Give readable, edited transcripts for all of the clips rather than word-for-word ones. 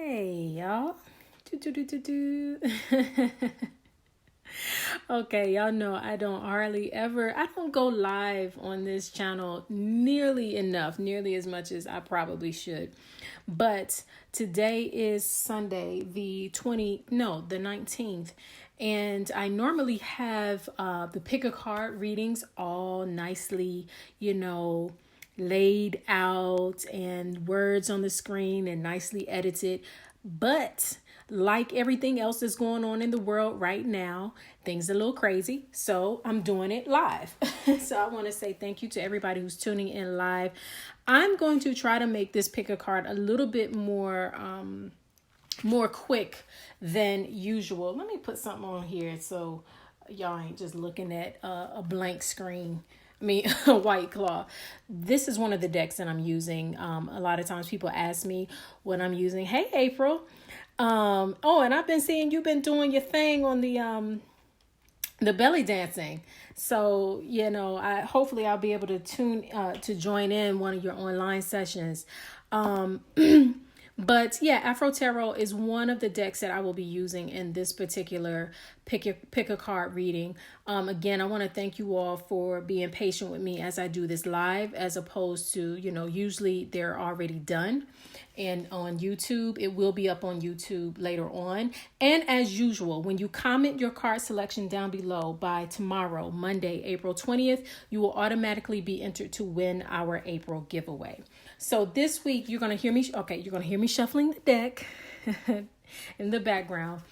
Hey, y'all. Do. Okay, y'all know I don't go live on this channel nearly as much as I probably should. But today is Sunday, the 19th. And I normally have the pick a card readings all nicely, laid out and words on the screen and nicely edited. But like everything else that's going on in the world right now, things are a little crazy. So I'm doing it live. So I want to say thank you to everybody who's tuning in live. I'm going to try to make this pick a card a little bit more quick than usual. Let me put something on here so y'all ain't just looking at a blank screen. A white claw. This is one of the decks that I'm using. A lot of times people ask me what I'm using. Hey, April. And I've been seeing you've been doing your thing on the belly dancing. So, hopefully I'll be able to join in one of your online sessions. But yeah, Afro Tarot is one of the decks that I will be using in this particular pick a card reading. Again, I want to thank you all for being patient with me as I do this live, as opposed to, usually they're already done. And on YouTube, it will be up on YouTube later on. And as usual, when you comment your card selection down below by tomorrow, Monday, April 20th, you will automatically be entered to win our April giveaway. So this week, you're going to hear me shuffling the deck in the background.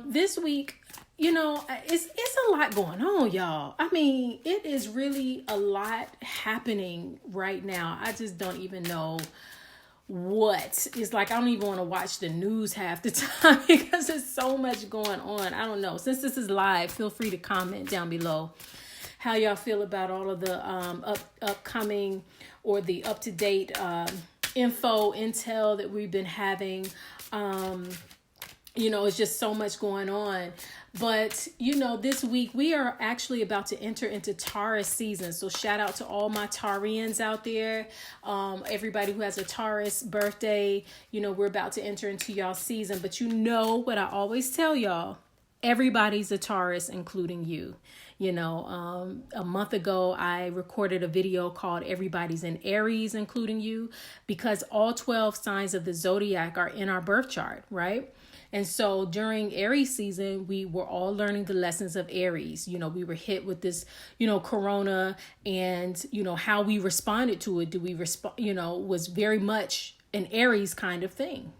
This week, it's a lot going on, y'all. It is really a lot happening right now. I just don't even know what. It's like I don't even want to watch the news half the time because there's so much going on. I don't know. Since this is live, feel free to comment down below how y'all feel about all of the upcoming or the up-to-date intel that we've been having. It's just so much going on. But, this week we are actually about to enter into Taurus season. So shout out to all my Taurians out there. Everybody who has a Taurus birthday, we're about to enter into y'all season. But what I always tell y'all, everybody's a Taurus, including you. A month ago, I recorded a video called Everybody's an Aries, including you, because all 12 signs of the zodiac are in our birth chart, right? And so during Aries season, we were all learning the lessons of Aries. We were hit with this, corona, and, how we responded to it. Was very much an Aries kind of thing.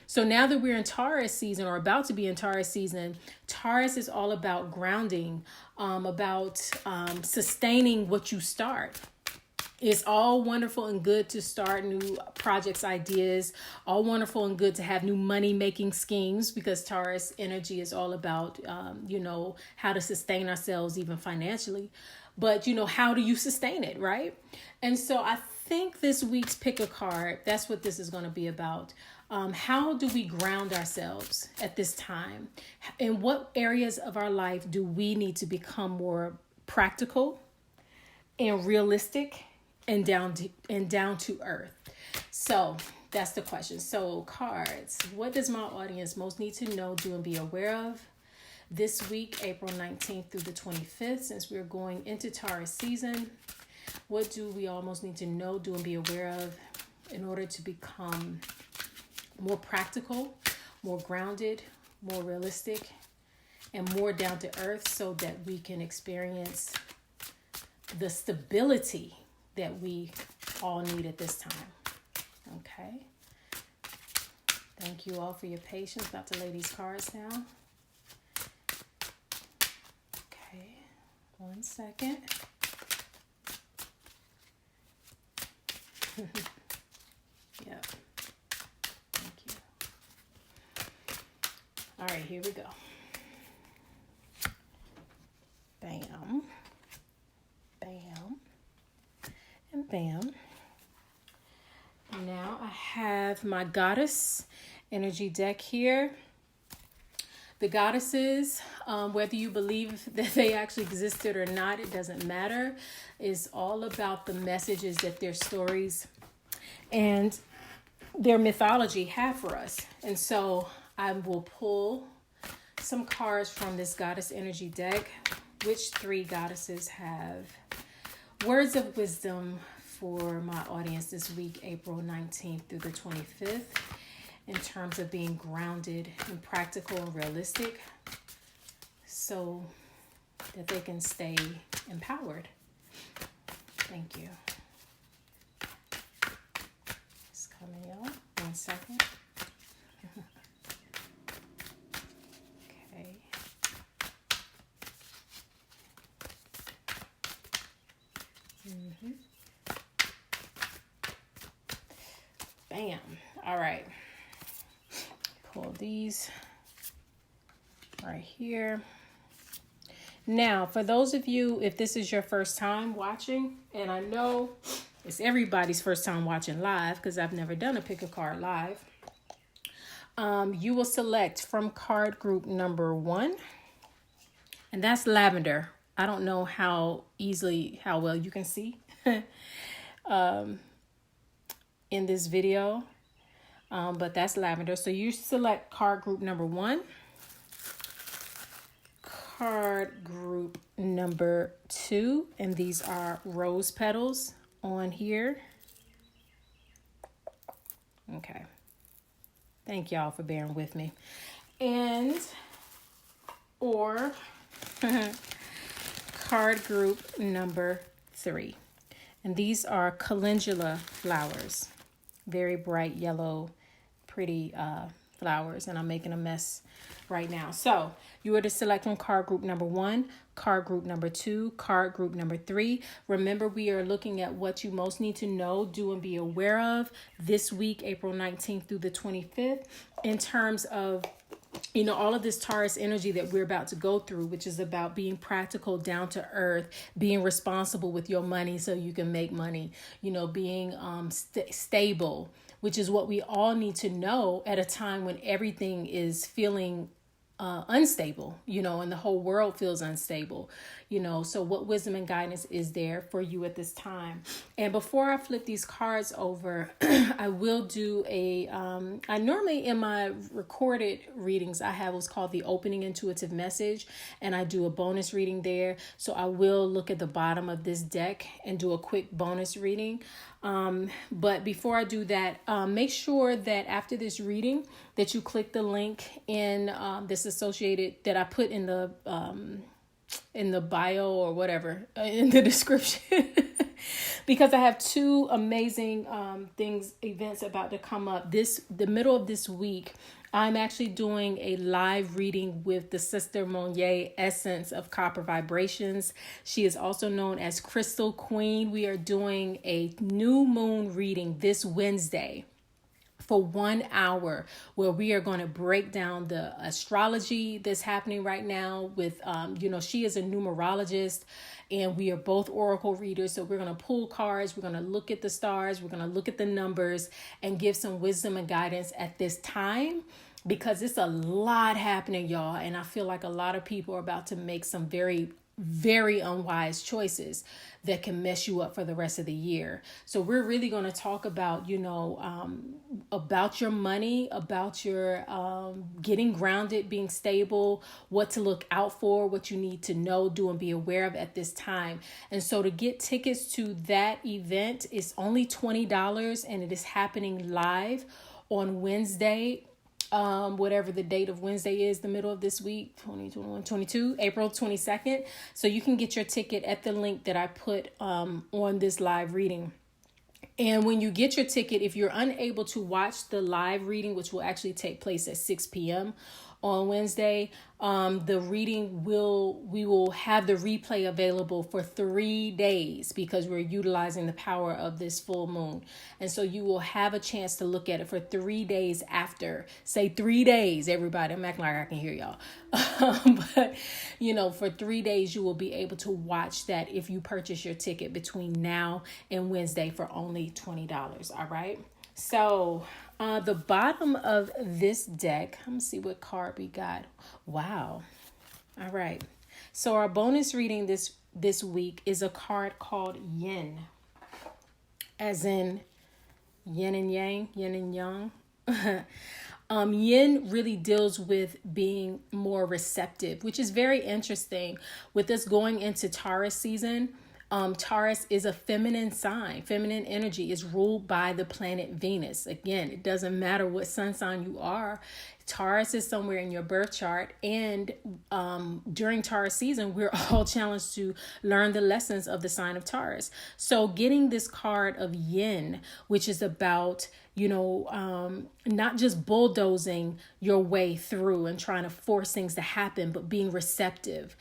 So now that we're in Taurus season, or about to be in Taurus season, Taurus is all about grounding, about sustaining what you start. It's all wonderful and good to start new projects, ideas, all wonderful and good to have new money-making schemes, because Taurus energy is all about, how to sustain ourselves even financially. But, how do you sustain it, right? And so I think this week's pick a card, that's what this is going to be about. How do we ground ourselves at this time? In what areas of our life do we need to become more practical and realistic and down to earth? So that's the question. So cards, what does my audience most need to know, do, and be aware of this week, April 19th through the 25th, since we're going into Taurus season? What do we almost need to know, do, and be aware of in order to become more practical, more grounded, more realistic, and more down to earth, so that we can experience the stability that we all need at this time? Okay. Thank you all for your patience. About to lay these cards down. Okay. 1 second. Yep. Thank you. All right, here we go. Bam. Bam. And bam. Now I have my goddess energy deck here. The goddesses, whether you believe that they actually existed or not, it doesn't matter. It's all about the messages that their stories and their mythology have for us. And so I will pull some cards from this goddess energy deck. Which 3 goddesses have words of wisdom for my audience this week, April 19th through the 25th, in terms of being grounded and practical and realistic so that they can stay empowered? Thank you. It's coming, y'all. 1 second. Okay. Bam. All right. Pull these right here. Now, for those of you, if this is your first time watching, and I know it's everybody's first time watching live because I've never done a pick a card live, you will select from card group number 1, and that's lavender. I don't know how well you can see in this video, but that's lavender. So you select card group number 1, card group number 2, and these are rose petals on here. Okay. Thank y'all for bearing with me. And or card group number 3. And these are calendula flowers. Very bright yellow, pretty flowers. And I'm making a mess right now. So you are to select from card group number 1, card group number 2, card group number 3. Remember, we are looking at what you most need to know, do, and be aware of this week, April 19th through the 25th, in terms of all of this Taurus energy that we're about to go through, which is about being practical, down to earth, being responsible with your money so you can make money, being stable, which is what we all need to know at a time when everything is feeling unstable, and the whole world feels unstable, so what wisdom and guidance is there for you at this time? And before I flip these cards over, I will do I normally in my recorded readings, I have what's called the opening intuitive message, and I do a bonus reading there. So I will look at the bottom of this deck and do a quick bonus reading. But before I do that, make sure that after this reading that you click the link in this associated that I put in the bio or whatever in the description because I have 2 amazing events about to come up. The middle of this week, I'm actually doing a live reading with the Sister Monnier Essence of Copper Vibrations. She is also known as Crystal Queen. We are doing a new moon reading this Wednesday for 1 hour, where we are going to break down the astrology that's happening right now with, she is a numerologist and we are both oracle readers. So we're going to pull cards. We're going to look at the stars. We're going to look at the numbers and give some wisdom and guidance at this time, because it's a lot happening, y'all. And I feel like a lot of people are about to make some very, very unwise choices that can mess you up for the rest of the year. So we're really going to talk about, about your money, about your getting grounded, being stable, what to look out for, what you need to know, do, and be aware of at this time. And so to get tickets to that event, it's only $20, and it is happening live on Wednesday. Whatever the date of Wednesday is, the middle of this week, 22, April 22nd. So you can get your ticket at the link that I put on this live reading. And when you get your ticket, if you're unable to watch the live reading, which will actually take place at 6 p.m. on Wednesday, we will have the replay available for 3 days because we're utilizing the power of this full moon. And so you will have a chance to look at it for 3 days after. Say 3 days, everybody. I'm acting like I can hear y'all. But, for 3 days, you will be able to watch that if you purchase your ticket between now and Wednesday for only $20. All right. So the bottom of this deck, let me see what card we got. Wow. All right. So our bonus reading this week is a card called Yin, as in yin and yang, yin and yang. Yin really deals with being more receptive, which is very interesting with us going into Taurus season. Taurus is a feminine sign. Feminine energy is ruled by the planet Venus. Again, it doesn't matter what sun sign you are. Taurus is somewhere in your birth chart. And during Taurus season, we're all challenged to learn the lessons of the sign of Taurus. So getting this card of yin, which is about, not just bulldozing your way through and trying to force things to happen, but being receptive.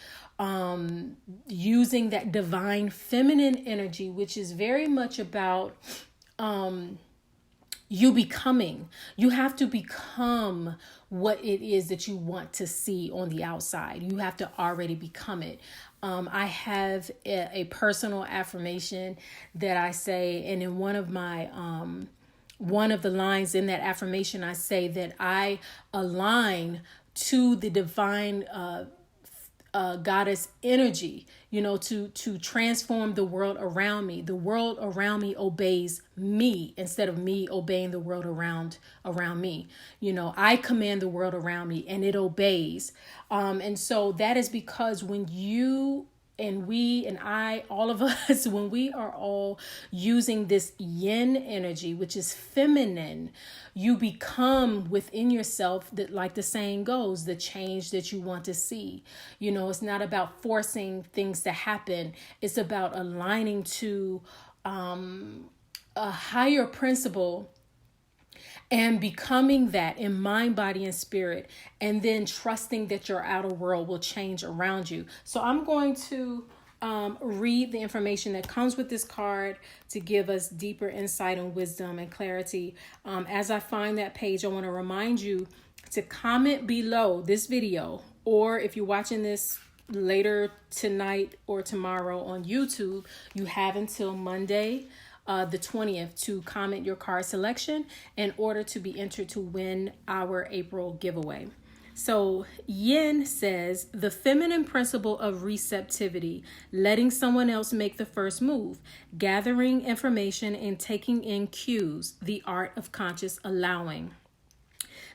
Using that divine feminine energy, which is very much about you becoming. You have to become what it is that you want to see on the outside. You have to already become it. I have a personal affirmation that I say, and in one of the lines in that affirmation, I say that I align to the divine goddess energy, to transform the world around me. The world around me obeys me instead of me obeying the world around me. I command the world around me and it obeys. And so that is because when you and we and I, all of us, when we are all using this yin energy, which is feminine, you become within yourself, that, like the saying goes, the change that you want to see. It's not about forcing things to happen. It's about aligning to a higher principle and becoming that in mind, body, and spirit, and then trusting that your outer world will change around you. So I'm going to read the information that comes with this card to give us deeper insight and wisdom and clarity. As I find that page, I want to remind you to comment below this video, or if you're watching this later tonight or tomorrow on YouTube, you have until Monday, the 20th, to comment your card selection in order to be entered to win our April giveaway. So yin says the feminine principle of receptivity, letting someone else make the first move, gathering information and taking in cues, the art of conscious allowing.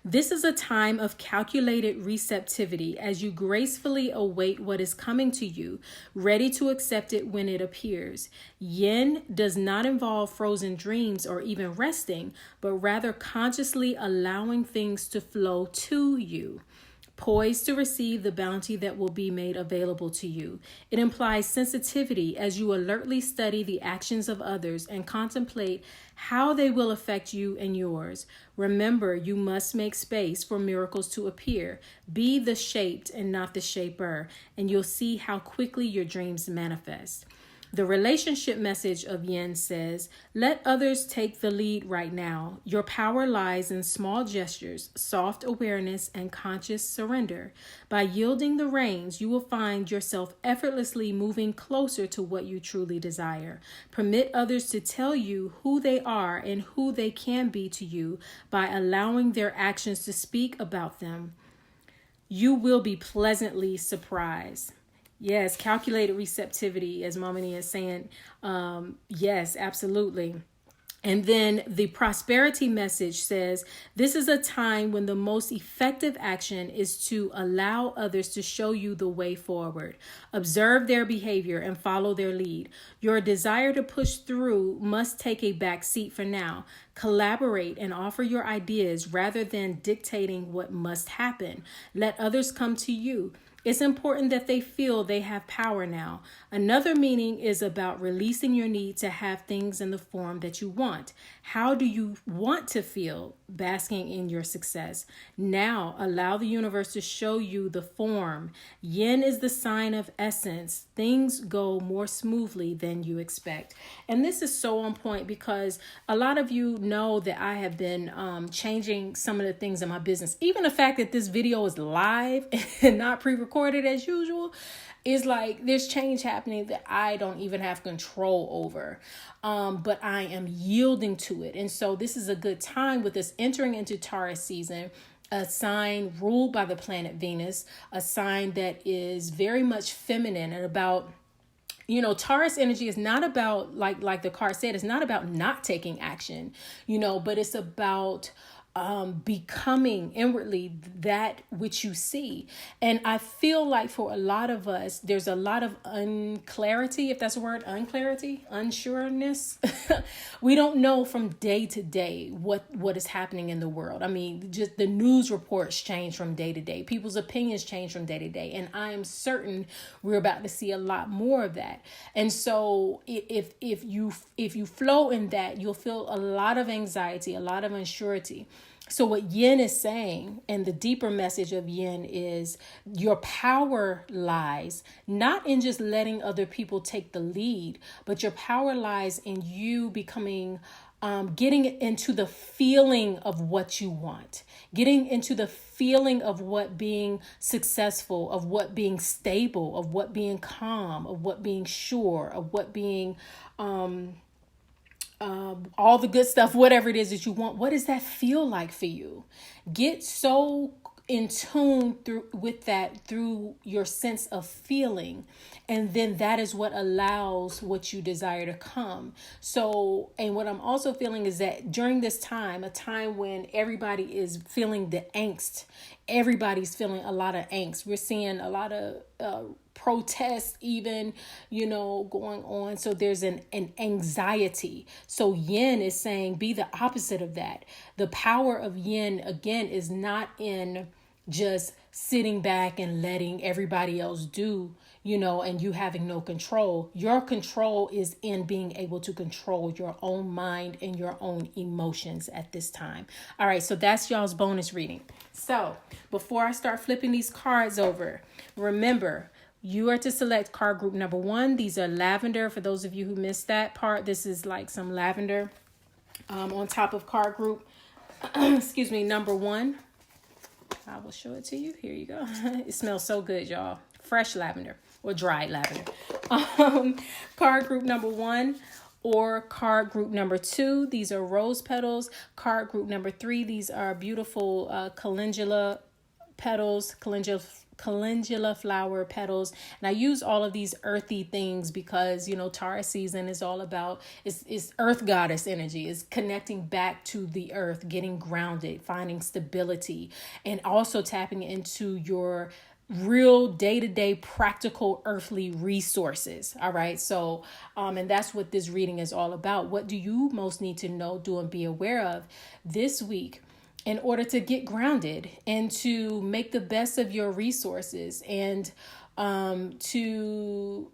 This is a time of calculated receptivity as you gracefully await what is coming to you, ready to accept it when it appears. Yin does not involve frozen dreams or even resting, but rather consciously allowing things to flow to you, poised to receive the bounty that will be made available to you. It implies sensitivity as you alertly study the actions of others and contemplate how they will affect you and yours. Remember, you must make space for miracles to appear. Be the shaped and not the shaper, and you'll see how quickly your dreams manifest. The relationship message of yin says, let others take the lead right now. Your power lies in small gestures, soft awareness, and conscious surrender. By yielding the reins, you will find yourself effortlessly moving closer to what you truly desire. Permit others to tell you who they are and who they can be to you by allowing their actions to speak about them. You will be pleasantly surprised. Yes, calculated receptivity, as Mama Nia is saying. Yes, absolutely. And then the prosperity message says, this is a time when the most effective action is to allow others to show you the way forward. Observe their behavior and follow their lead. Your desire to push through must take a back seat for now. Collaborate and offer your ideas rather than dictating what must happen. Let others come to you. It's important that they feel they have power now. Another meaning is about releasing your need to have things in the form that you want. How do you want to feel? Basking in your success. Now, allow the universe to show you the form. Yin is the sign of essence. Things go more smoothly than you expect. And this is so on point because a lot of you know that I have been changing some of the things in my business. Even the fact that this video is live and not pre-recorded as usual is like there's change happening that I don't even have control over. But I am yielding to it. And so this is a good time with us entering into Taurus season, a sign ruled by the planet Venus, a sign that is very much feminine and about Taurus energy is not about, like the card said, it's not about not taking action, but it's about becoming inwardly that which you see. And I feel like for a lot of us, there's a lot of unclarity, if that's a word, unsureness. We don't know from day to day what is happening in the world. I mean, just the news reports change from day to day. People's opinions change from day to day. And I am certain we're about to see a lot more of that. And so if you flow in that, you'll feel a lot of anxiety, a lot of unsurety. So what yin is saying, and the deeper message of yin, is your power lies not in just letting other people take the lead, but your power lies in you becoming, getting into the feeling of what you want, getting into the feeling of what being successful, of what being stable, of what being calm, of what being sure, of what being, all the good stuff, whatever it is that you want. What does that feel like for you? Get so in tune with that through your sense of feeling. And then that is what allows what you desire to come. So, and what I'm also feeling is that during this time, a time when everybody is feeling the angst, everybody's feeling a lot of angst. We're seeing a lot of protests even, going on. So there's an anxiety. So yin is saying be the opposite of that. The power of yin, again, is not in just sitting back and letting everybody else do, and you having no control. Your control is in being able to control your own mind and your own emotions at this time. All right, so that's y'all's bonus reading. So before I start flipping these cards over, remember, you are to select card group number 1. These are lavender. For those of you who missed that part, this is like some lavender on top of card group, number 1. I will show it to you. Here you go. It smells so good, y'all. Fresh lavender or dried lavender. Card group number 1 or card group number 2. These are rose petals. Card group number 3. These are beautiful calendula petals, calendula flower petals. And I use all of these earthy things because, Taurus season is all about, it's earth goddess energy, is connecting back to the earth, getting grounded, finding stability, and also tapping into your real day-to-day practical earthly resources. All right. So, and that's what this reading is all about. What do you most need to know, do, and be aware of this week in order to get grounded and to make the best of your resources and to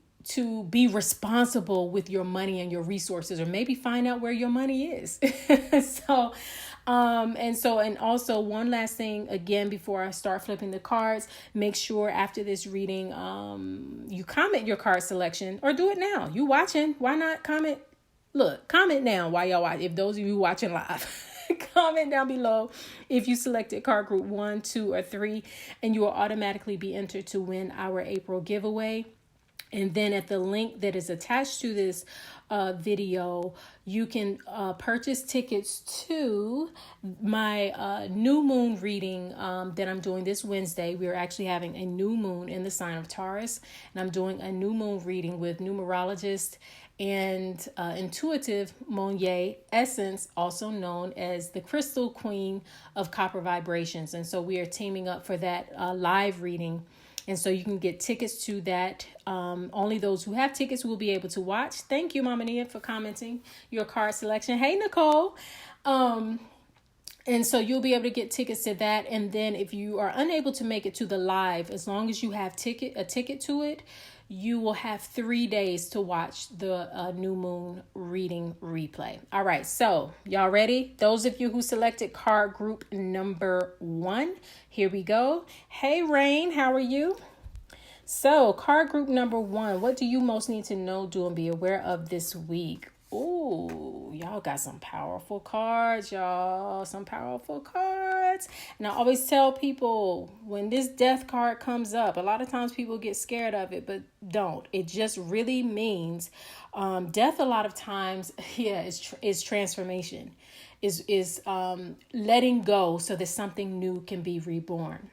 be responsible with your money and your resources, or maybe find out where your money is. And also one last thing, again, before I start flipping the cards, make sure after this reading, you comment your card selection, or do it now. You watching, why not comment? Look, comment now while y'all watch. If those of you watching live, comment down below if you selected card group 1, 2, or 3, and you will automatically be entered to win our April giveaway. And then at the link that is attached to this video, you can purchase tickets to my new moon reading that I'm doing this Wednesday. We're actually having a new moon in the sign of Taurus, and I'm doing a new moon reading with numerologist and intuitive Monye Essence, also known as the Crystal Queen of Copper Vibrations. And so we are teaming up for that live reading. And so you can get tickets to that. Only those who have tickets will be able to watch. Thank you, Mama Nia, for commenting your card selection. Hey, Nicole. And so you'll be able to get tickets to that. And then if you are unable to make it to the live, as long as you have a ticket to it, you will have 3 days to watch the new moon reading replay. All right, so y'all ready? Those of you who selected card group number 1, here we go. Hey, Rain, how are you? So card group number 1, what do you most need to know, do, and be aware of this week? Ooh, y'all got some powerful cards, y'all. Some powerful cards. And I always tell people, when this death card comes up, a lot of times people get scared of it, but don't. It just really means death a lot of times, is transformation. Is letting go so that something new can be reborn.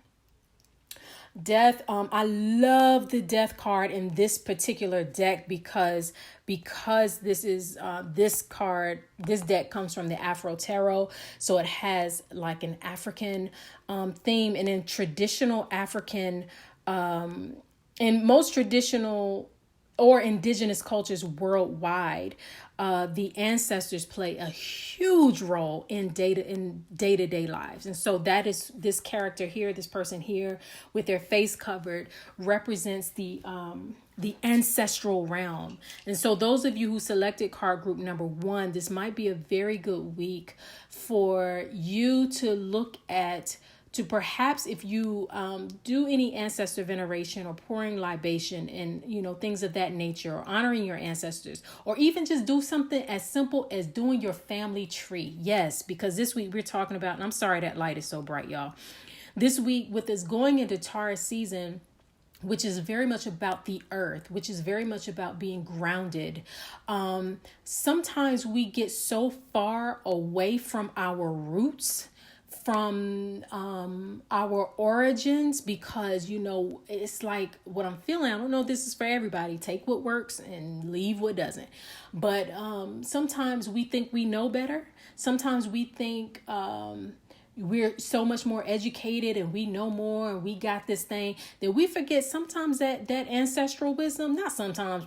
Death. I love the death card in this particular deck because this is this deck comes from the Afro Tarot, so it has like an African theme, and in traditional African, in most traditional or indigenous cultures worldwide, the ancestors play a huge role in day-to-day lives. And so that is this character here, this person here with their face covered, represents the ancestral realm. And so those of you who selected card group number 1, this might be a very good week for you to look at, to perhaps, if you do any ancestor veneration or pouring libation and, things of that nature, or honoring your ancestors, or even just do something as simple as doing your family tree. Yes, because this week we're talking about, and I'm sorry that light is so bright, y'all. This week, with us going into Taurus season, which is very much about the earth, which is very much about being grounded. Sometimes we get so far away from our roots, from our origins, because it's like what I'm feeling. I don't know if this is for everybody. Take what works and leave what doesn't. But sometimes we think we know better. Sometimes we think we're so much more educated and we know more and we got this thing, that we forget sometimes that ancestral wisdom, not sometimes,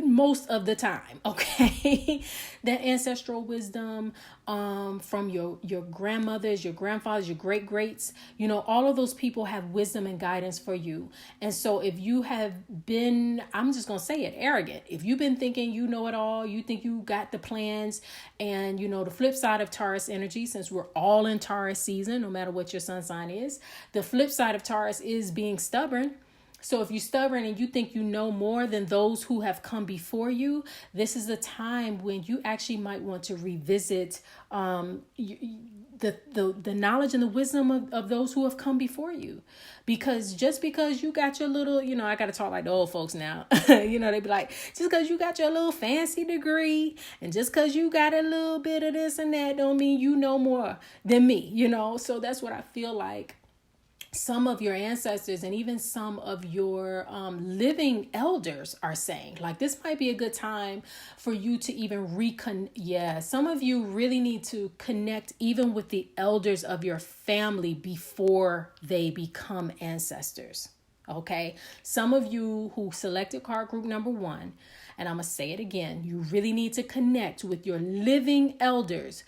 most of the time, okay? That ancestral wisdom from your grandmothers, your grandfathers, your great-greats, all of those people have wisdom and guidance for you. And so if you have been, I'm just going to say it, arrogant, if you've been thinking you know it all, you think you got the plans, and the flip side of Taurus energy, since we're all in Taurus season, no matter what your sun sign is, the flip side of Taurus is being stubborn. So if you're stubborn and you think you know more than those who have come before you, this is a time when you actually might want to revisit the knowledge and the wisdom of those who have come before you. Because just because you got your little, I got to talk like the old folks now, they be like, just because you got your little fancy degree and just because you got a little bit of this and that don't mean you know more than me, So that's what I feel like some of your ancestors and even some of your living elders are saying. Like, this might be a good time for you to even reconnect. Yeah, some of you really need to connect even with the elders of your family before they become ancestors. Okay, some of you who selected card group number 1, and I'm gonna say it again, you really need to connect with your living elders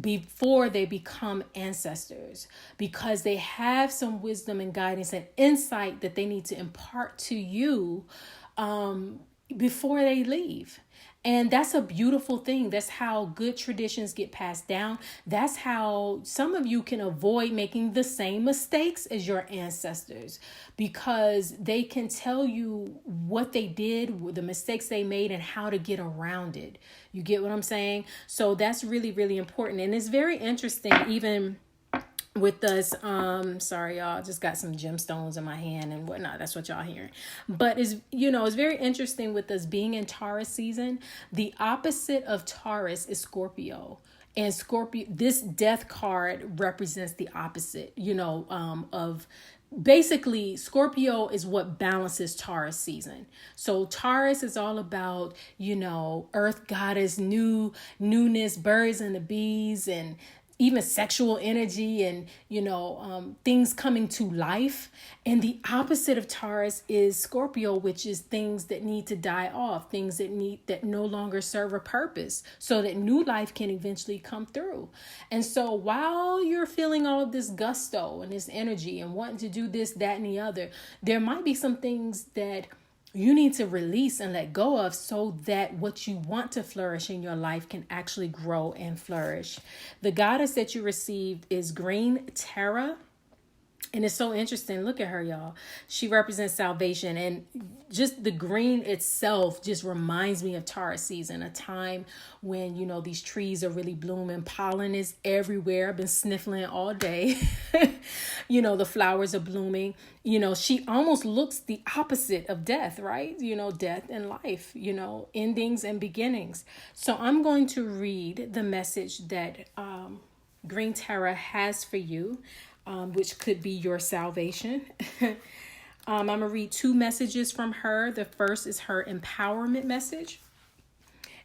before they become ancestors, because they have some wisdom and guidance and insight that they need to impart to you before they leave. And that's a beautiful thing. That's how good traditions get passed down. That's how some of you can avoid making the same mistakes as your ancestors, because they can tell you what they did, the mistakes they made, and how to get around it. You get what I'm saying? So that's really, really important. And it's very interesting, even with us, sorry y'all, just got some gemstones in my hand and whatnot, that's what y'all hearing. But it's very interesting with us being in Taurus season. The opposite of Taurus is Scorpio, and Scorpio, this death card represents the opposite, of basically Scorpio is what balances Taurus season. So Taurus is all about, earth goddess, newness, birds and the bees, and even sexual energy and, things coming to life. And the opposite of Taurus is Scorpio, which is things that need to die off, things that no longer serve a purpose, so that new life can eventually come through. And so while you're feeling all of this gusto and this energy and wanting to do this, that, and the other, there might be some things that you need to release and let go of, so that what you want to flourish in your life can actually grow and flourish. The goddess that you received is Green Terra. And it's so interesting. Look at her, y'all. She represents salvation. And just the green itself just reminds me of Taurus season, a time when, these trees are really blooming. Pollen is everywhere. I've been sniffling all day. The flowers are blooming. She almost looks the opposite of death, right? Death and life, endings and beginnings. So I'm going to read the message that Green Terra has for you, which could be your salvation. I'm going to read 2 messages from her. The first is her empowerment message,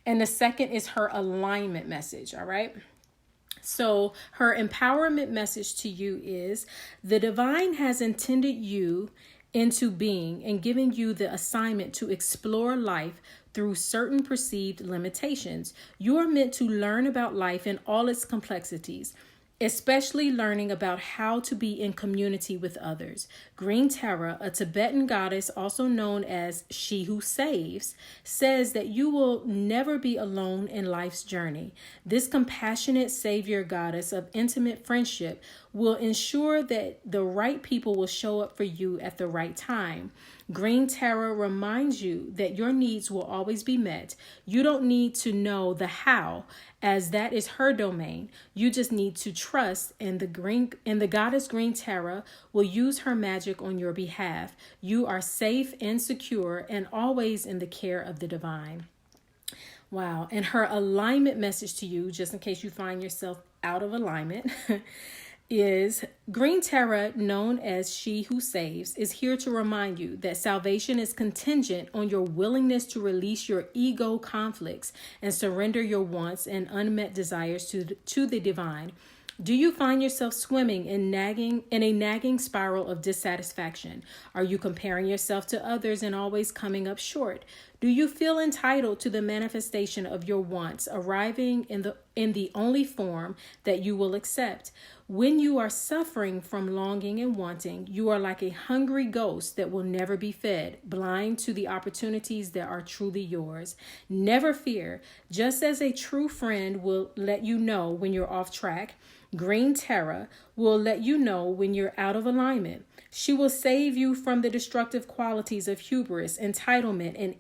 and the second is her alignment message. All right. So her empowerment message to you is: the divine has intended you into being and giving you the assignment to explore life through certain perceived limitations. You are meant to learn about life in all its complexities, especially learning about how to be in community with others. Green Tara, a Tibetan goddess also known as She Who Saves, says that you will never be alone in life's journey. This compassionate savior goddess of intimate friendship will ensure that the right people will show up for you at the right time. Green Tara reminds you that your needs will always be met. You don't need to know the how, as that is her domain. You just need to trust, and the goddess Green Tara will use her magic on your behalf. You are safe and secure and always in the care of the divine. Wow. And her alignment message to you, just in case you find yourself out of alignment, is: Green Tara, known as She Who Saves, is here to remind you that salvation is contingent on your willingness to release your ego conflicts and surrender your wants and unmet desires to the divine. Do you find yourself swimming in a nagging spiral of dissatisfaction? Are you comparing yourself to others and always coming up short? Do you feel entitled to the manifestation of your wants arriving in the only form that you will accept? When you are suffering from longing and wanting, you are like a hungry ghost that will never be fed, blind to the opportunities that are truly yours. Never fear. Just as a true friend will let you know when you're off track, Green Tara will let you know when you're out of alignment. She will save you from the destructive qualities of hubris, entitlement, and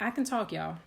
I can talk, y'all.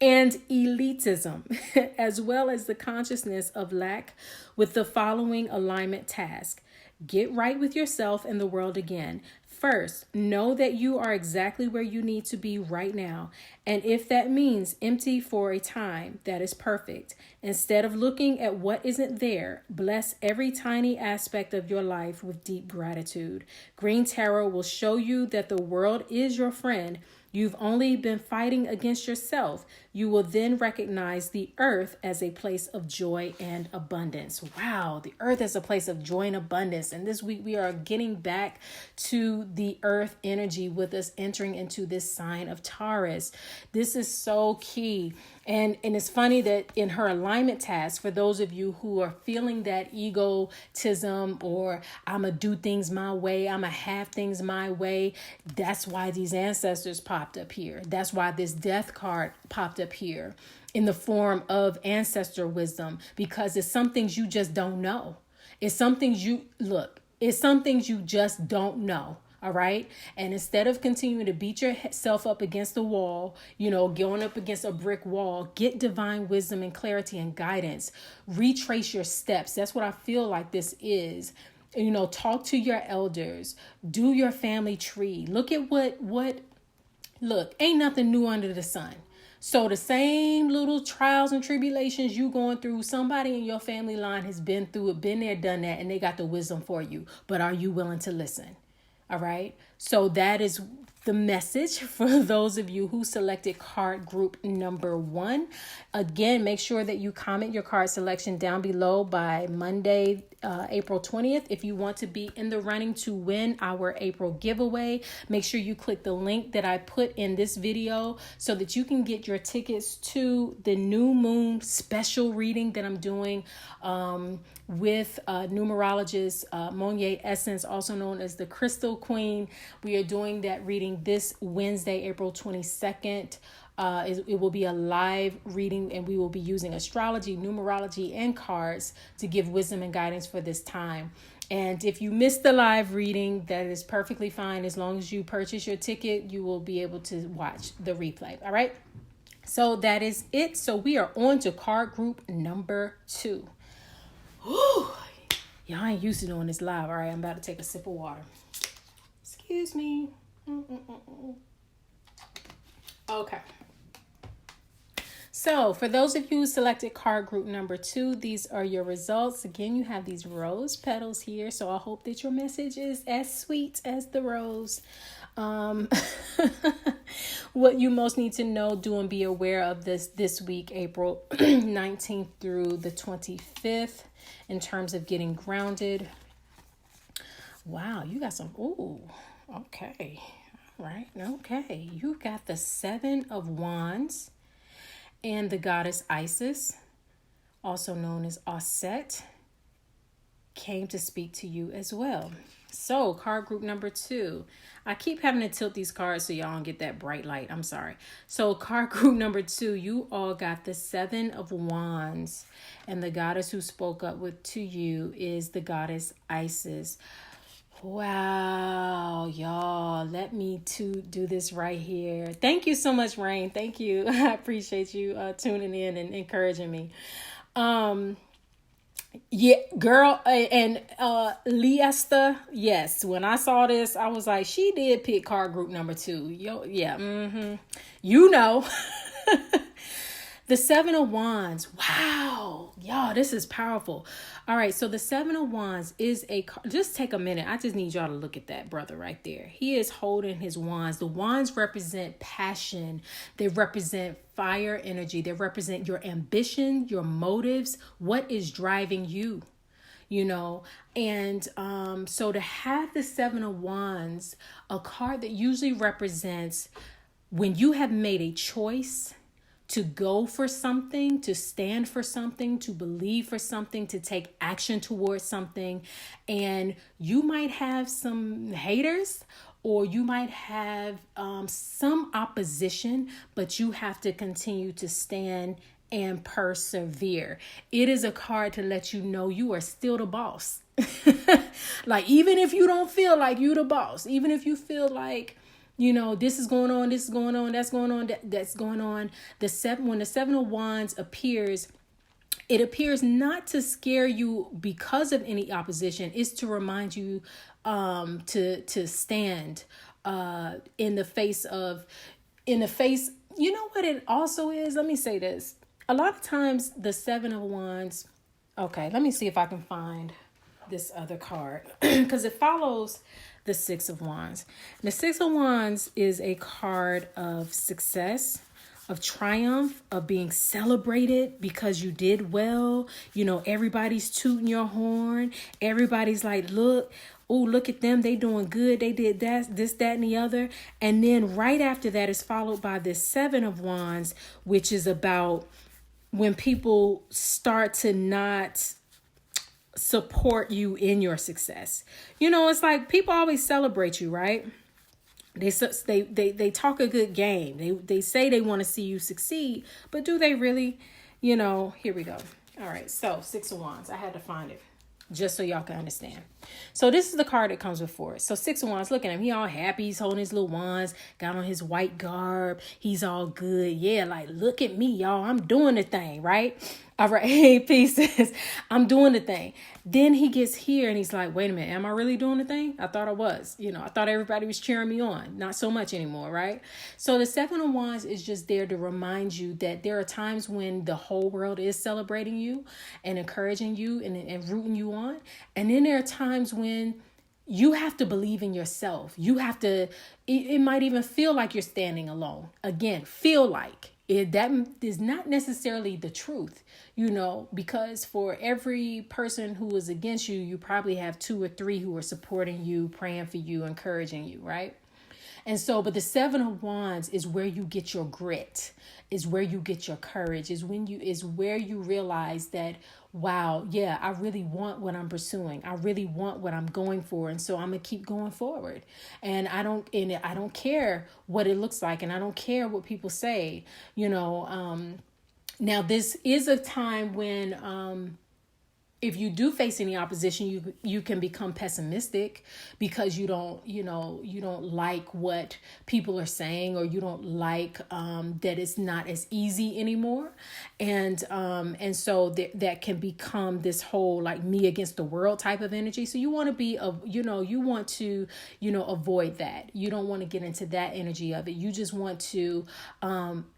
And elitism, as well as the consciousness of lack, with the following alignment task. Get right with yourself and the world again. First, know that you are exactly where you need to be right now. And if that means empty for a time, that is perfect. Instead of looking at what isn't there, bless every tiny aspect of your life with deep gratitude. Green Tarot will show you that the world is your friend. You've only been fighting against yourself. You will then recognize the earth as a place of joy and abundance. Wow, the earth as a place of joy and abundance. And this week we are getting back to the earth energy with us entering into this sign of Taurus. This is so key. And it's funny that in her alignment task, for those of you who are feeling that egotism or I'm going to do things my way, I'm going to have things my way, that's why these ancestors popped up here. That's why this death card popped up here in the form of ancestor wisdom, because it's some things you just don't know. It's some things you just don't know. All right. And instead of continuing to beat yourself up against the wall, going up against a brick wall, get divine wisdom and clarity and guidance. Retrace your steps. That's what I feel like this is. Talk to your elders. Do your family tree. Look at look, ain't nothing new under the sun. So the same little trials and tribulations you going through, somebody in your family line has been through it, been there, done that, and they got the wisdom for you. But are you willing to listen? All right. So that is the message for those of you who selected card group number 1. Again, make sure that you comment your card selection down below by Monday, April 20th. If you want to be in the running to win our April giveaway, make sure you click the link that I put in this video so that you can get your tickets to the new moon special reading that I'm doing with numerologist Monier Essence, also known as the Crystal Queen. We are doing that reading this Wednesday, April 22nd. It will be a live reading, and we will be using astrology, numerology, and cards to give wisdom and guidance for this time. And if you missed the live reading, that is perfectly fine. As long as you purchase your ticket, you will be able to watch the replay. All right. So that is it. So we are on to card group number 2. Whew. Y'all ain't used to doing this live. All right, I'm about to take a sip of water. Excuse me. Okay. So for those of you who selected card group number 2, these are your results. Again, you have these rose petals here. So I hope that your message is as sweet as the rose. What you most need to know, do, and be aware of this week, April 19th through the 25th, in terms of getting grounded. Wow, you got some, ooh, okay, right, okay. You got the 7 of Wands and the goddess Isis, also known as Osset, came to speak to you as well. So card group number 2, I keep having to tilt these cards so y'all don't get that bright light. I'm sorry. So card group number 2, you all got the 7 of Wands, and the goddess who spoke up to you is the goddess Isis. Wow, y'all, let me do this right here. Thank you so much, Rain. Thank you. I appreciate you tuning in and encouraging me. Yeah, girl, and Liesta, yes, when I saw this, I was like, she did pick card group number 2. Yo, yeah, you know. The 7 of Wands. Wow. Y'all, this is powerful. All right. So the 7 of Wands is just take a minute. I just need y'all to look at that brother right there. He is holding his wands. The wands represent passion. They represent fire energy. They represent your ambition, your motives, what is driving you, you know. And so to have the 7 of Wands, a card that usually represents when you have made a choice to go for something, to stand for something, to believe for something, to take action towards something. And you might have some haters, or you might have some opposition, but you have to continue to stand and persevere. It is a card to let you know you are still the boss. Like, even if you don't feel like you the boss, even if you feel like, you know, this is going on, this is going on, that's going on, that's going on. When the 7 of Wands appears, it appears not to scare you because of any opposition. It's to remind you to stand in the face. You know what it also is? Let me say this. A lot of times the 7 of Wands, okay, let me see if I can find this other card because it follows the 6 of Wands. The 6 of Wands is a card of success, of triumph, of being celebrated because you did well. You know, everybody's tooting your horn. Everybody's like, look at them. They doing good. They did that, this, that, and the other. And then right after that is followed by this 7 of Wands, which is about when people start to not support you in your success. You know, it's like people always celebrate you, right? They talk a good game. They say they want to see you succeed, but do they really? You know, here we go. All right, so 6 of Wands. I had to find it just so y'all can understand. So this is the card that comes before it. So 6 of Wands, look at him. He all happy. He's holding his little wands, got on his white garb. He's all good. Yeah, like, look at me, y'all. I'm doing the thing, right? All right, hey, pieces. I'm doing the thing. Then he gets here and he's like, wait a minute, am I really doing the thing? I thought I was. You know, I thought everybody was cheering me on. Not so much anymore, right? So the 7 of Wands is just there to remind you that there are times when the whole world is celebrating you and encouraging you and rooting you on. And then there are times when you have to believe in yourself. You have to, it might even feel like you're standing alone. Again, feel like. That is not necessarily the truth, you know, because for every person who is against you, you probably have 2 or 3 who are supporting you, praying for you, encouraging you, right? And so, but the 7 of Wands is where you get your grit, is where you get your courage, is where you realize that, wow, yeah, I really want what I'm pursuing. I really want what I'm going for. And so I'm going to keep going forward. And I don't care what it looks like. And I don't care what people say, you know. Now, this is a time when if you do face any opposition, you can become pessimistic because you don't like what people are saying, or you don't like that it's not as easy anymore, and so that can become this whole like me against the world type of energy. So you want to be you want to avoid that. You don't want to get into that energy of it. You just want to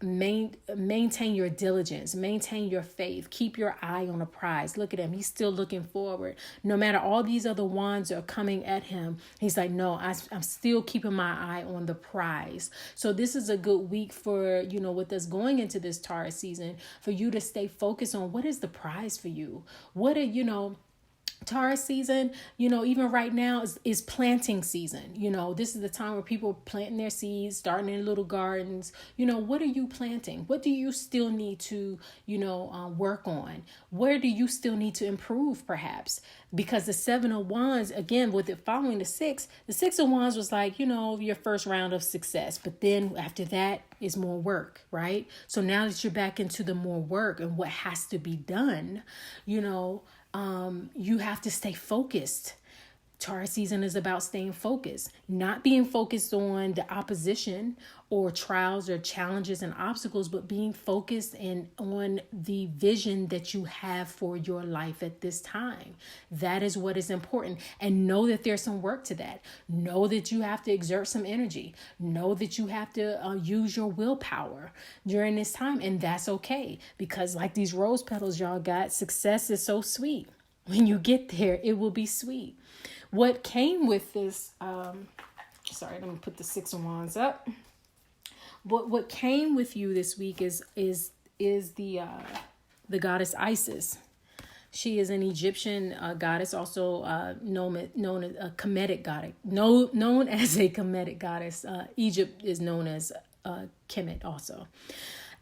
maintain your diligence, maintain your faith, keep your eye on a prize. Look at him. He's still looking forward. No matter all these other wands are coming at him, he's like, no, I'm still keeping my eye on the prize. So this is a good week for, with us going into this Taurus season, for you to stay focused on what is the prize for you. What are, Taurus season, even right now is planting season. This is the time where people are planting their seeds, starting in little gardens. What are you planting? What do you still need to, work on? Where do you still need to improve, perhaps? Because the 7 of Wands, again, with it following the 6 of Wands was like, your first round of success. But then after that is more work, right? So now that you're back into the more work and what has to be done, you have to stay focused. Taurus season is about staying focused, not being focused on the opposition or trials or challenges and obstacles, but being focused on the vision that you have for your life at this time. That is what is important. And know that there's some work to that. Know that you have to exert some energy. Know that you have to use your willpower during this time. And that's okay, because like these rose petals y'all got, success is so sweet. When you get there, it will be sweet. What came with this, sorry, let me put the 6 of Wands up. What came with you this week is the goddess Isis. She is an Egyptian goddess, also known as a Kemetic goddess. Known as a Kemetic goddess. Egypt is known as Kemet also.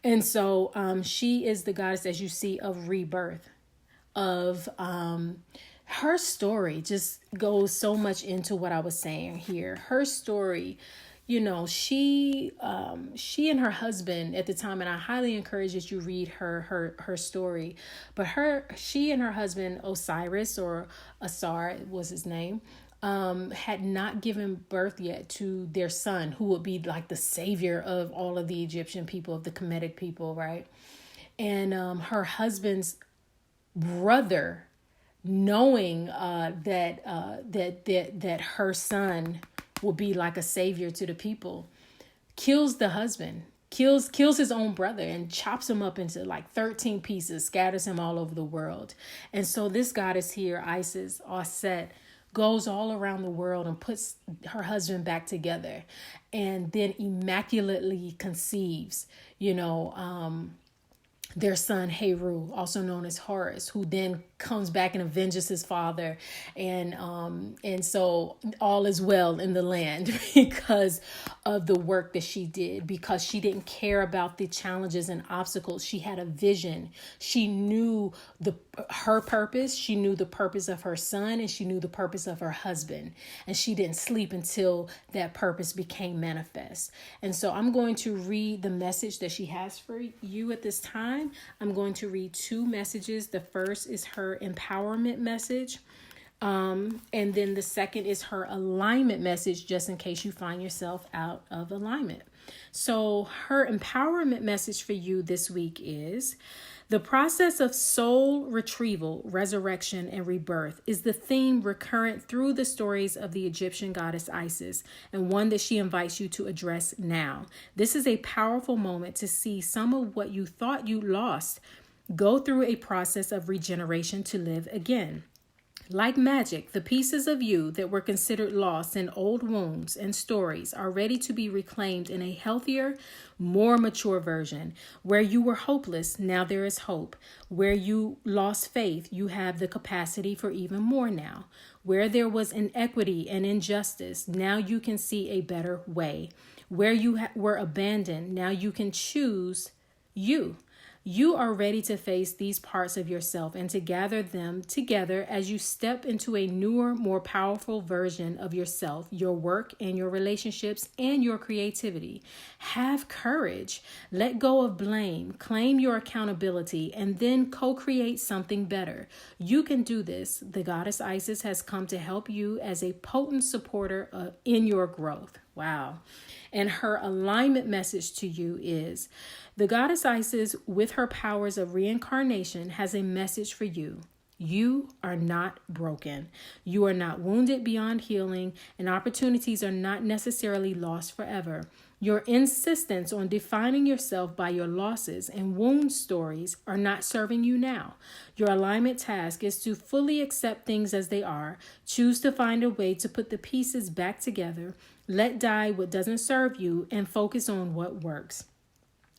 And so she is the goddess, as you see, of rebirth. Of her story just goes so much into what I was saying here. Her story, she and her husband at the time, and I highly encourage that you read her story. But she and her husband Osiris, or Asar was his name, had not given birth yet to their son, who would be like the savior of all of the Egyptian people, of the Kemetic people, right? And her husband's brother, knowing that her son will be like a savior to the people, kills the husband, kills his own brother, and chops him up into like 13 pieces, scatters him all over the world. And so this goddess here, Isis, Aset, goes all around the world and puts her husband back together, and then immaculately conceives, their son Heru, also known as Horus, who then comes back and avenges his father, and so all is well in the land because of the work that she did, because she didn't care about the challenges and obstacles. She had a vision. She knew her purpose. She knew the purpose of her son, and she knew the purpose of her husband, and she didn't sleep until that purpose became manifest. And so I'm going to read the message that she has for you at this time. I'm going to read 2 messages. The first is her empowerment message. And then the second is her alignment message, just in case you find yourself out of alignment. So her empowerment message for you this week is: the process of soul retrieval, resurrection, and rebirth is the theme recurrent through the stories of the Egyptian goddess Isis, and one that she invites you to address now. This is a powerful moment to see some of what you thought you lost go through a process of regeneration to live again. Like magic, the pieces of you that were considered lost in old wounds and stories are ready to be reclaimed in a healthier, more mature version. Where you were hopeless, now there is hope. Where you lost faith, you have the capacity for even more now. Where there was inequity and injustice, now you can see a better way. Where you were abandoned, now you can choose you. You are ready to face these parts of yourself and to gather them together as you step into a newer, more powerful version of yourself, your work and your relationships and your creativity. Have courage. Let go of blame. Claim your accountability and then co-create something better. You can do this. The goddess Isis has come to help you as a potent supporter in your growth. Wow. And her alignment message to you is the goddess Isis, with her powers of reincarnation, has a message for you. You are not broken. You are not wounded beyond healing, and opportunities are not necessarily lost forever. Your insistence on defining yourself by your losses and wound stories are not serving you now. Your alignment task is to fully accept things as they are, choose to find a way to put the pieces back together, let die what doesn't serve you, and focus on what works.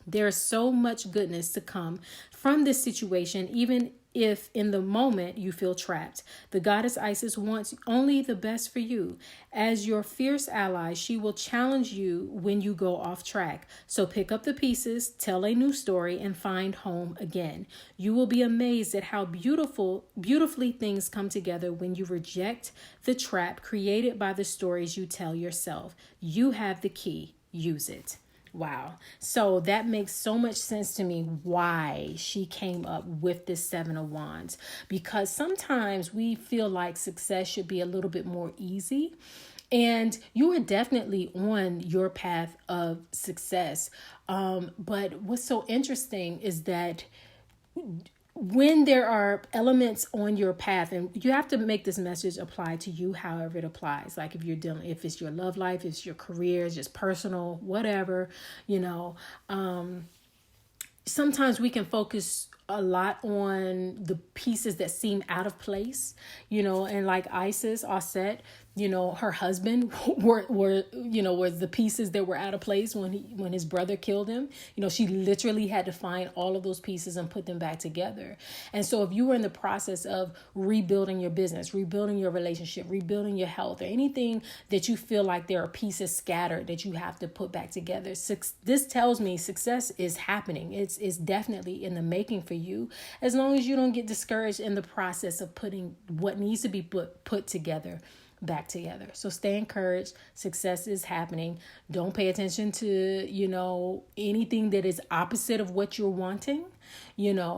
There is so much goodness to come from this situation, even if in the moment you feel trapped. The goddess Isis wants only the best for you. As your fierce ally, she will challenge you when you go off track. So pick up the pieces, tell a new story, and find home again. You will be amazed at how beautifully things come together when you reject the trap created by the stories you tell yourself. You have the key. Use it. Wow. So that makes so much sense to me why she came up with this Seven of Wands, because sometimes we feel like success should be a little bit more easy. And you are definitely on your path of success. But what's so interesting is that when there are elements on your path, and you have to make this message apply to you however it applies. Like if it's your love life, it's your career, it's just personal, whatever, sometimes we can focus a lot on the pieces that seem out of place, and like Isis, Osset, her husband was the pieces that were out of place when his brother killed him. She literally had to find all of those pieces and put them back together. And so if you were in the process of rebuilding your business, rebuilding your relationship, rebuilding your health, or anything that you feel like there are pieces scattered that you have to put back together, this tells me success is happening. It's definitely in the making for you, as long as you don't get discouraged in the process of putting what needs to be put together back together. So stay encouraged. Success is happening. Don't pay attention to, anything that is opposite of what you're wanting, anything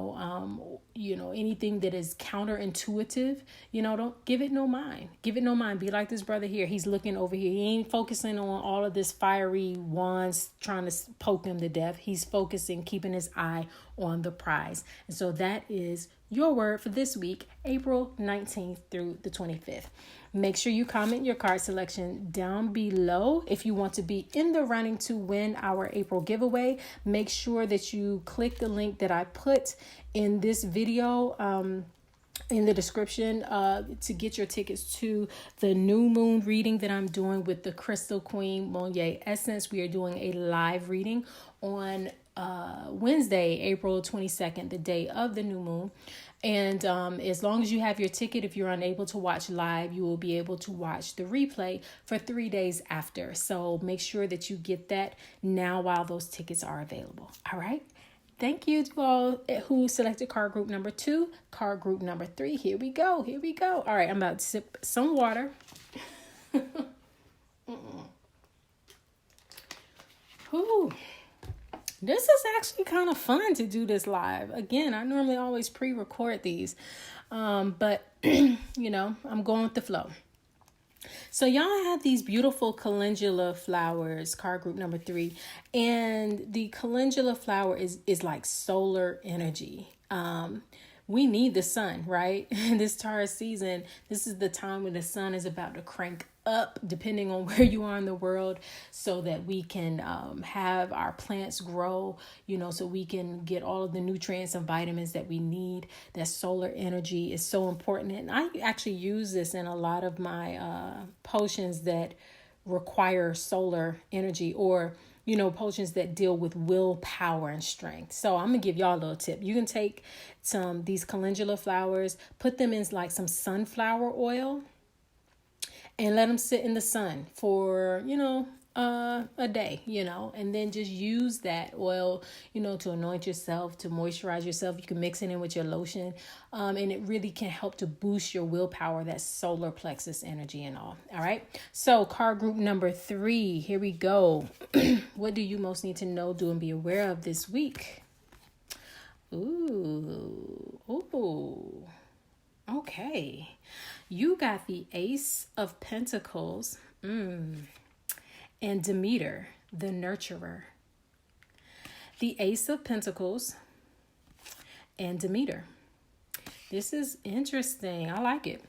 that is counterintuitive, don't give it no mind. Give it no mind. Be like this brother here. He's looking over here. He ain't focusing on all of this fiery wands trying to poke him to death. He's focusing, keeping his eye on the prize. And so that is your word for this week, April 19th through the 25th. Make sure you comment your card selection down below. If you want to be in the running to win our April giveaway, make sure that you click the link that I put in this video in the description to get your tickets to the new moon reading that I'm doing with the Crystal Queen Monnier Essence. We are doing a live reading on Wednesday, April 22nd, the day of the new moon. And as long as you have your ticket, if you're unable to watch live, you will be able to watch the replay for 3 days after. So make sure that you get that now while those tickets are available. All right. Thank you to all who selected card group number 2, card group number 3. Here we go. All right. I'm about to sip some water. Ooh. This is actually kind of fun to do this live. Again, I normally always pre-record these, but I'm going with the flow. So y'all have these beautiful calendula flowers, card group number 3, and the calendula flower is like solar energy. We need the sun, right? In this Taurus season, this is the time when the sun is about to crank up, depending on where you are in the world, so that we can have our plants grow, so we can get all of the nutrients and vitamins that we need. That solar energy is so important. And I actually use this in a lot of my potions that require solar energy, or potions that deal with willpower and strength. So I'm gonna give y'all a little tip. You can take these calendula flowers, put them in like some sunflower oil, and let them sit in the sun for, a day, and then just use that oil, to anoint yourself, to moisturize yourself. You can mix it in with your lotion. And it really can help to boost your willpower, that solar plexus energy and all. All right. So card group number 3, here we go. What do you most need to know, do, and be aware of this week? Ooh. Okay. You got the Ace of Pentacles. And Demeter, the nurturer. The Ace of Pentacles and Demeter. This is interesting. I like it.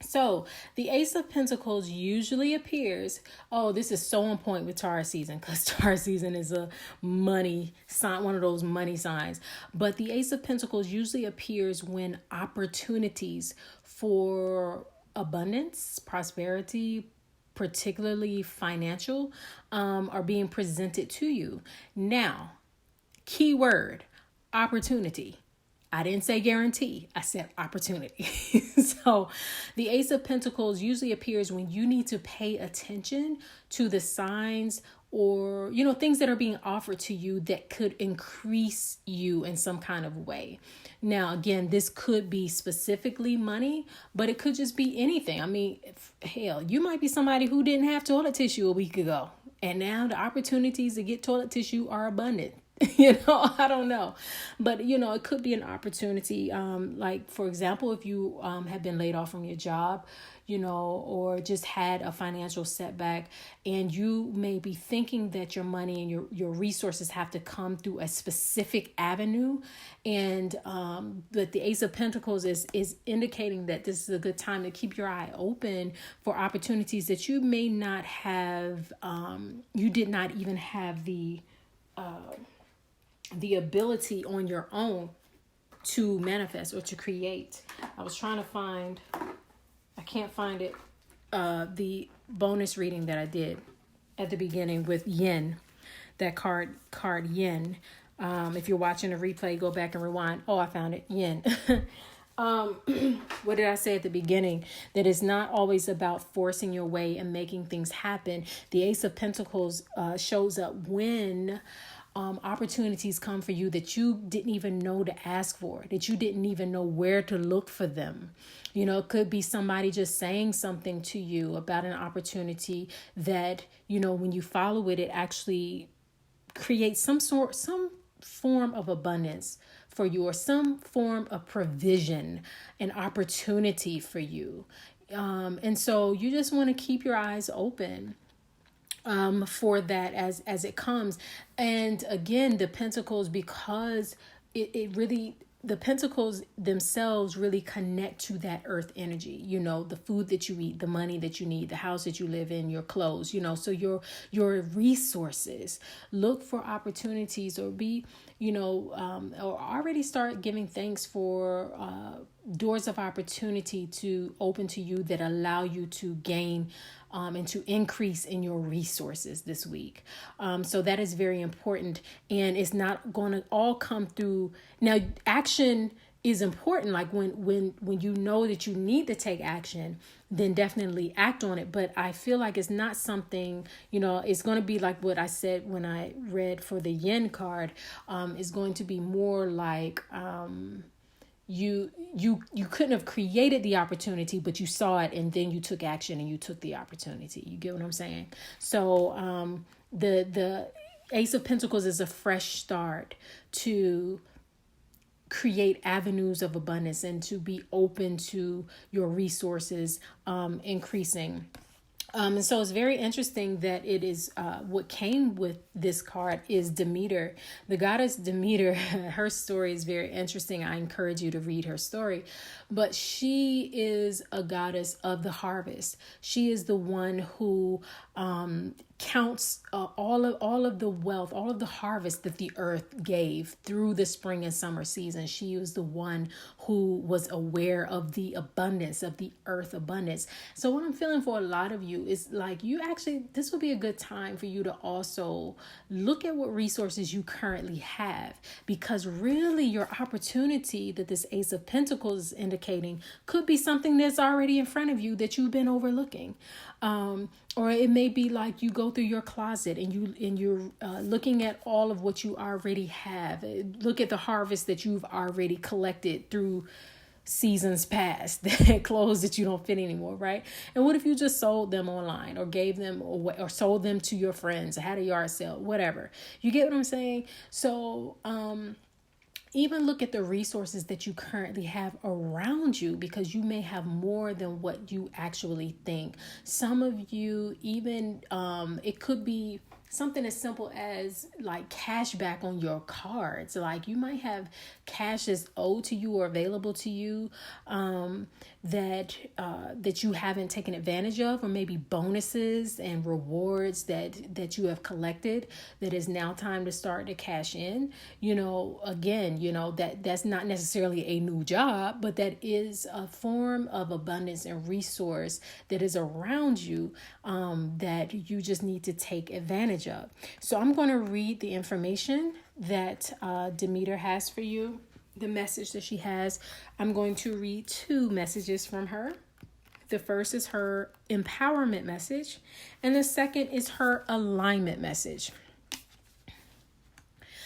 So the Ace of Pentacles usually appears. Oh, this is so on point with Taurus season, because Taurus season is a money sign, one of those money signs. But the Ace of Pentacles usually appears when opportunities for abundance, prosperity, particularly financial, are being presented to you. Now, keyword, opportunity. I didn't say guarantee. I said opportunity. So the Ace of Pentacles usually appears when you need to pay attention to the signs or, things that are being offered to you that could increase you in some kind of way. Now, again, this could be specifically money, but it could just be anything. I mean, hell, you might be somebody who didn't have toilet tissue a week ago, and now the opportunities to get toilet tissue are abundant. I don't know. But, it could be an opportunity. Like, for example, if you have been laid off from your job, or just had a financial setback, and you may be thinking that your money and your resources have to come through a specific avenue. And but the Ace of Pentacles is indicating that this is a good time to keep your eye open for opportunities that you may not have. You did not even have the ability on your own to manifest or to create. I was trying to find, I can't find it, the bonus reading that I did at the beginning with yen, that card yen. If you're watching a replay, go back and rewind. Oh, I found it, yen. What did I say at the beginning? That it's not always about forcing your way and making things happen. The Ace of Pentacles shows up when opportunities come for you that you didn't even know to ask for, that you didn't even know where to look for them. It could be somebody just saying something to you about an opportunity that, when you follow it, it actually creates some form of abundance for you, or some form of provision and opportunity for you. And so you just want to keep your eyes open for that as it comes. And again, the Pentacles, because it really, the Pentacles themselves really connect to that earth energy, the food that you eat, the money that you need, the house that you live in, your clothes, so your resources. Look for opportunities, or be, or already start giving thanks for doors of opportunity to open to you that allow you to gain and to increase in your resources this week. So that is very important. And it's not going to all come through. Now, action is important. Like when you know that you need to take action, then definitely act on it. But I feel like it's not something, it's going to be like what I said when I read for the yen card. It's going to be more like, you couldn't have created the opportunity, but you saw it and then you took action and you took the opportunity. You get what I'm saying? So the Ace of Pentacles is a fresh start to create avenues of abundance and to be open to your resources increasing. And so it's very interesting that it is what came with this card is Demeter. The goddess Demeter, her story is very interesting. I encourage you to read her story. But she is a goddess of the harvest. She is the one who counts all of the wealth, all of the harvest that the earth gave through the spring and summer season. She was the one who was aware of the abundance of the earth abundance. So what I'm feeling for a lot of you is like, this would be a good time for you to also look at what resources you currently have, because really your opportunity that this Ace of Pentacles is indicating could be something that's already in front of you that you've been overlooking. Or it may be like you go through your closet and you're looking at all of what you already have. Look at the harvest that you've already collected through seasons past, that clothes that you don't fit anymore, right? And what if you just sold them online or gave them away or sold them to your friends, or had a yard sale, whatever? You get what I'm saying? So even look at the resources that you currently have around you, because you may have more than what you actually think. Some of you, even it could be something as simple as like cash back on your cards. Like you might have cash that's owed to you or available to you that you haven't taken advantage of, or maybe bonuses and rewards that you have collected that is now time to start to cash in. Again, that's not necessarily a new job, but that is a form of abundance and resource that is around you that you just need to take advantage of. So I'm going to read the information that Demeter has for you, the message that she has. I'm going to read 2 messages from her. The first is her empowerment message, and the second is her alignment message.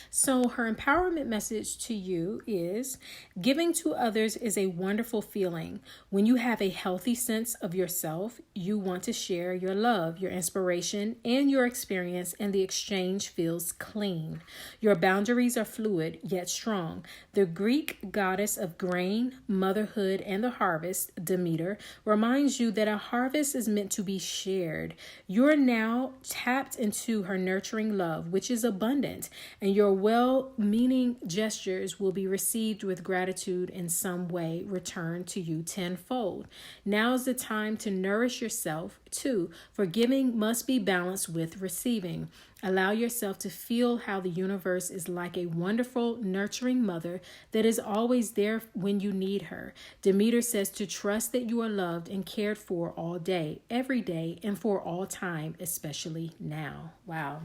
So her empowerment message to you is: giving to others is a wonderful feeling. When you have a healthy sense of yourself, you want to share your love, your inspiration, and your experience, and the exchange feels clean. Your boundaries are fluid yet strong. The Greek goddess of grain, motherhood, and the harvest, Demeter, reminds you that a harvest is meant to be shared. You're now tapped into her nurturing love, which is abundant, and your well-meaning gestures will be received with gratitude in some way, returned to you tenfold. Now is the time to nourish yourself too, for giving must be balanced with receiving. Allow yourself to feel how the universe is like a wonderful, nurturing mother that is always there when you need her. Demeter says to trust that you are loved and cared for all day, every day, and for all time, especially now. Wow.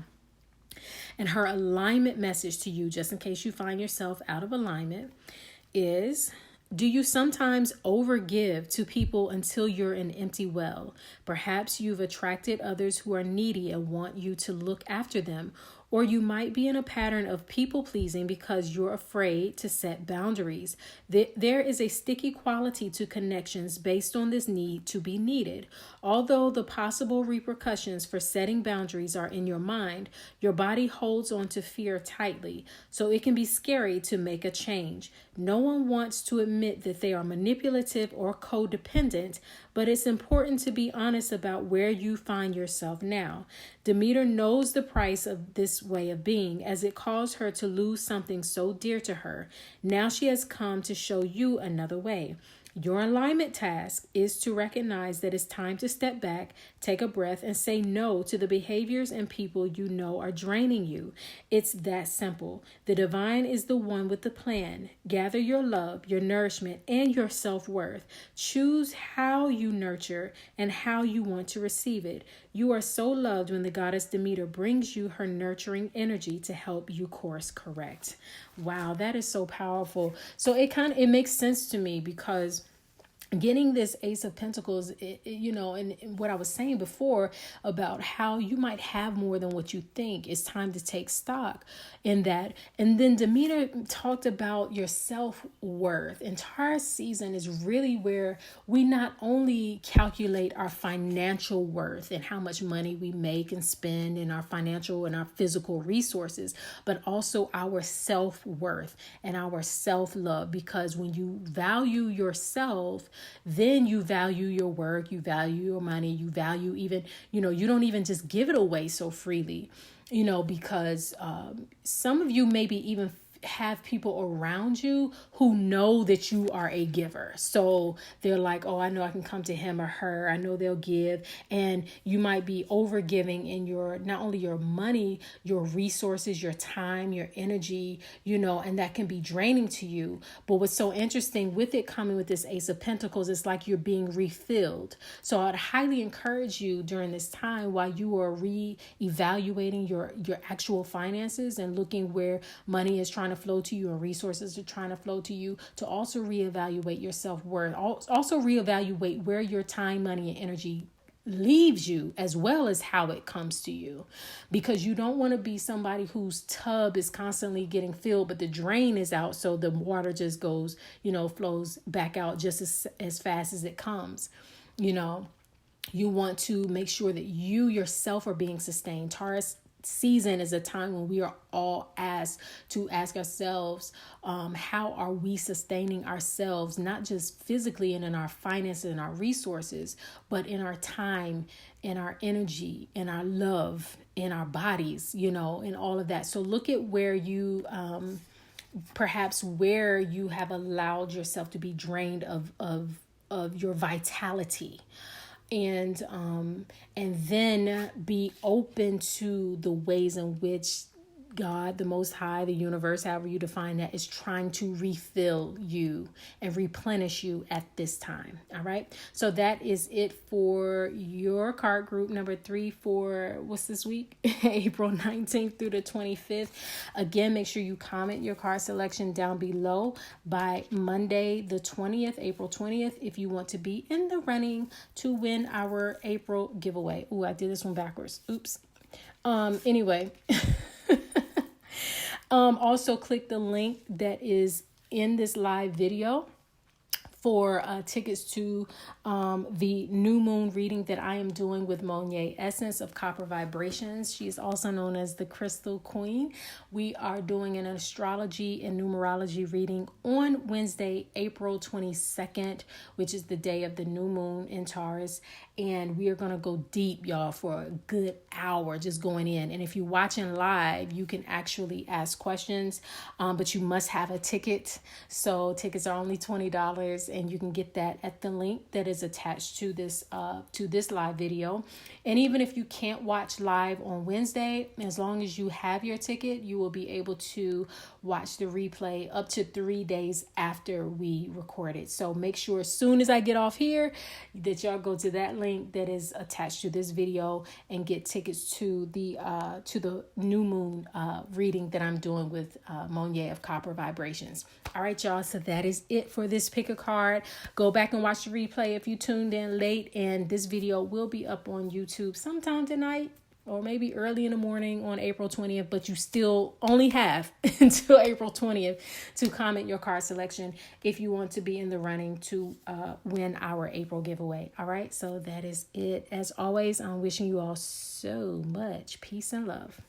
And her alignment message to you, just in case you find yourself out of alignment, is: do you sometimes overgive to people until you're an empty well? Perhaps you've attracted others who are needy and want you to look after them. Or you might be in a pattern of people-pleasing because you're afraid to set boundaries. There is a sticky quality to connections based on this need to be needed. Although the possible repercussions for setting boundaries are in your mind, your body holds on to fear tightly, so it can be scary to make a change. No one wants to admit that they are manipulative or codependent, but it's important to be honest about where you find yourself now. Demeter knows the price of this way of being, as it caused her to lose something so dear to her. Now she has come to show you another way. Your alignment task is to recognize that it's time to step back, take a breath, and say no to the behaviors and people you know are draining you. It's that simple. The divine is the one with the plan. Gather your love, your nourishment, and your self-worth. Choose how you nurture and how you want to receive it. You are so loved when the goddess Demeter brings you her nurturing energy to help you course correct. Wow, that is so powerful. So it makes sense to me, because getting this Ace of Pentacles, and what I was saying before about how you might have more than what you think, it's time to take stock in that. And then Demeter talked about your self-worth. Entire season is really where we not only calculate our financial worth and how much money we make and spend in our financial and our physical resources, but also our self-worth and our self-love. Because when you value yourself, then you value your work, you value your money, you value even, you don't even just give it away so freely, because some of you maybe even have people around you who know that you are a giver. So they're like, oh, I know I can come to him or her. I know they'll give. And you might be over giving in your, not only your money, your resources, your time, your energy, and that can be draining to you. But what's so interesting with it coming with this Ace of Pentacles, it's like you're being refilled. So I'd highly encourage you during this time, while you are re-evaluating your actual finances and looking where money is trying to flow to you and resources are trying to flow to you, to also reevaluate your self-worth. Also reevaluate where your time, money, and energy leaves you as well as how it comes to you, because you don't want to be somebody whose tub is constantly getting filled but the drain is out, so the water just goes, flows back out just as fast as it comes. You want to make sure that you yourself are being sustained. Taurus season is a time when we are all asked to ask ourselves, how are we sustaining ourselves, not just physically and in our finances and our resources, but in our time, in our energy, in our love, in our bodies, and all of that. So look at where you perhaps where you have allowed yourself to be drained of your vitality. And then be open to the ways in which God, the Most High, the universe, however you define that, is trying to refill you and replenish you at this time. All right. So that is it for your card group number 3 for what's this week? April 19th through the 25th. Again, make sure you comment your card selection down below by Monday, the 20th, April 20th, if you want to be in the running to win our April giveaway. Ooh, I did this one backwards. Oops. Anyway. Also click the link that is in this live video for tickets to the new moon reading that I am doing with Monia Essence of Copper Vibrations. She is also known as the Crystal Queen. We are doing an astrology and numerology reading on Wednesday, April 22nd, which is the day of the new moon in Taurus. And we are going to go deep, y'all, for a good hour just going in. And if you're watching live, you can actually ask questions, but you must have a ticket. So tickets are only $20, and you can get that at the link that is attached to this live video. And even if you can't watch live on Wednesday, as long as you have your ticket, you will be able to watch the replay up to 3 days after we record it. So make sure as soon as I get off here that y'all go to that link that is attached to this video and get tickets to the new moon reading that I'm doing with Monia of Copper Vibrations. All right, y'all. So that is it for this pick a card. Go back and watch the replay if you tuned in late, and this video will be up on YouTube sometime tonight, or maybe early in the morning on April 20th, but you still only have until April 20th to comment your card selection if you want to be in the running to win our April giveaway. All right, so that is it. As always, I'm wishing you all so much peace and love.